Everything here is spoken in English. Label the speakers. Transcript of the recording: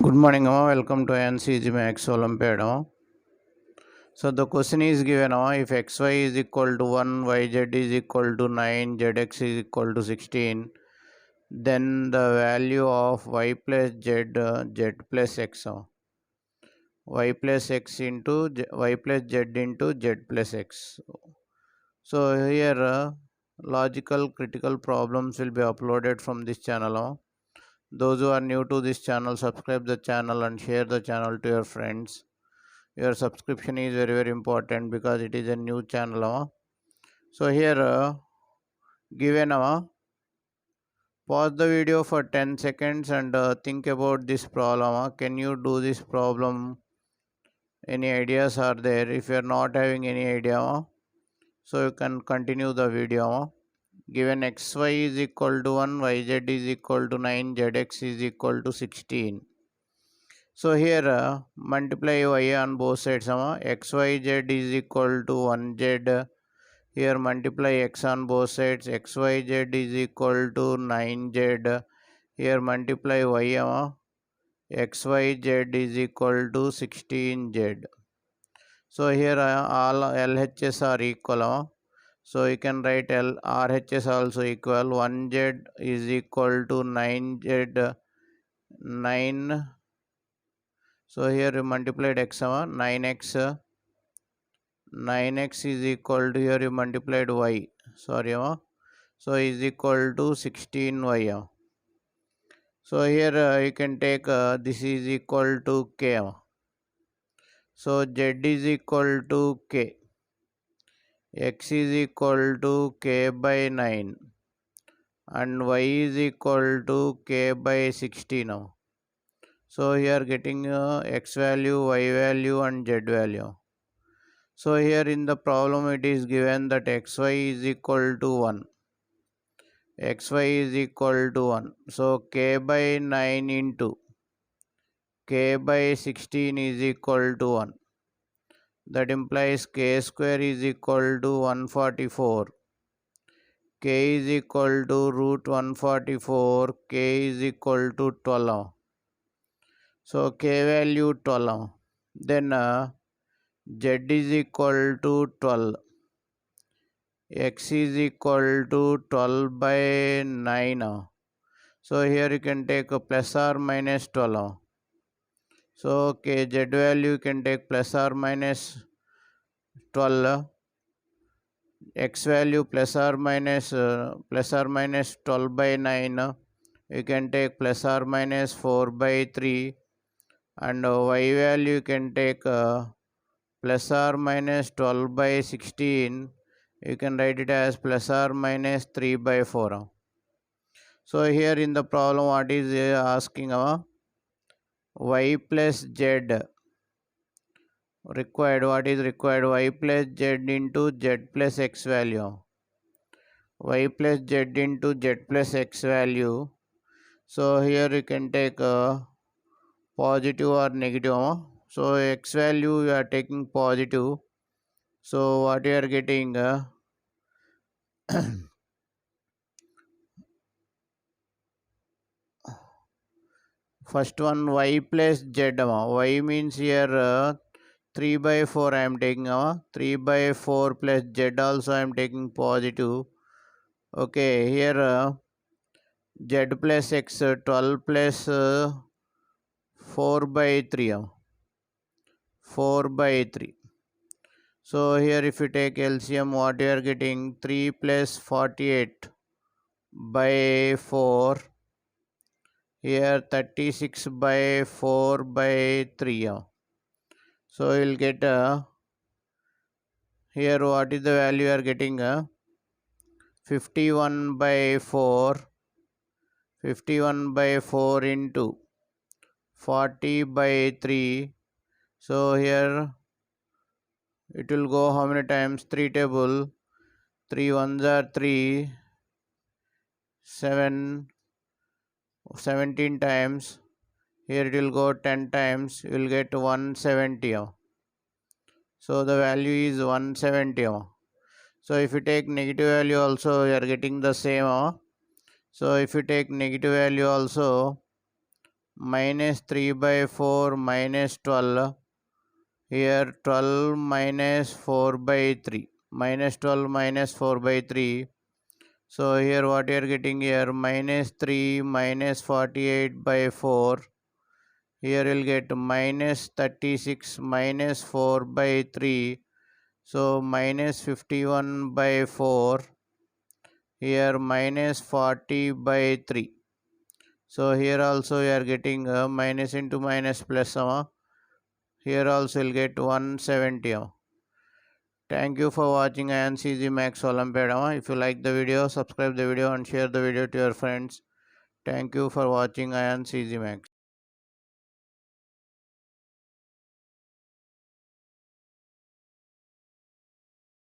Speaker 1: Good morning, welcome to AyaansEasyMath Olympiad. So the question is given if xy is equal to 1, yz is equal to 9, zx is equal to 16, then the value of y plus z, z plus x, y plus x into y plus z into z plus x. So here logical critical problems will be uploaded from this channel. Those who are new to this channel, subscribe the channel and share the channel to your friends. Your subscription is very important because it is a new channel. So here given pause the video for 10 seconds and think about this problem. Can you do this problem? Any ideas are there? If you are not having any idea, so you can continue the video. Given xy is equal to 1, yz is equal to 9, zx is equal to 16. So here multiply y on both sides. Xyz is equal to 1z. Here multiply x on both sides. Xyz is equal to 9z. Here multiply y. Xyz is equal to 16z. So here all LHS are equal. So you can write RHS also equal. 1z is equal to 9z. 9. So here you multiplied x. 9x. 9x is equal to, here you multiplied y. Sorry. So is equal to 16y. So here you can take this is equal to k. So z is equal to k. X is equal to k by 9. And y is equal to k by 16. So here getting x value, y value and z value. So here in the problem it is given that xy is equal to 1. Xy is equal to 1. So k by 9 into k by 16 is equal to 1. That implies k square is equal to 144. K is equal to root 144. K is equal to 12. So k value 12. Then z is equal to 12. X is equal to 12 by 9. So here you can take a plus or minus 12. So okay, z value you can take plus or minus 12. X value plus or minus 12 by 9. You can take plus or minus 4 by 3. And y value you can take plus or minus 12 by 16. You can write it as plus or minus 3 by 4. So here in the problem what is asking y plus z required. What is required? Y plus z into z plus x value. Y plus z into z plus x value. So here you can take positive or negative. So x value you are taking positive. So what you are getting first one y plus z. Y means here 3 by 4 I am taking. 3 by 4 plus z also I am taking positive. Okay, here z plus x 12 plus 4 by 3. 4 by 3. So here if you take LCM, what you are getting? 3 plus 48 by 4. Here 36 by 4 by 3. So you will get here what is the value you are getting? 51 by 4. 51 by 4 into 40 by 3. So here it will go how many times? 3 table. 3 ones are 3. 17 times. Here it will go 10 times. You will get 170. So the value is 170. So if you take negative value also, you are getting the same. So if you take negative value also, minus 3 by 4 minus 12. Here 12 minus 4 by 3. Minus 12 minus 4 by 3. So here what you are getting here, minus 3 minus 48 by 4. Here you'll get minus 36 minus 4 by 3. So minus 51 by 4. Here minus 40 by 3. So here also you are getting minus into minus plus. Here also you'll get 170. Thank you for watching AyaansEasyMath Olympiad. If you like the video, subscribe the video and share the video to your friends. Thank you for watching AyaansEasyMath.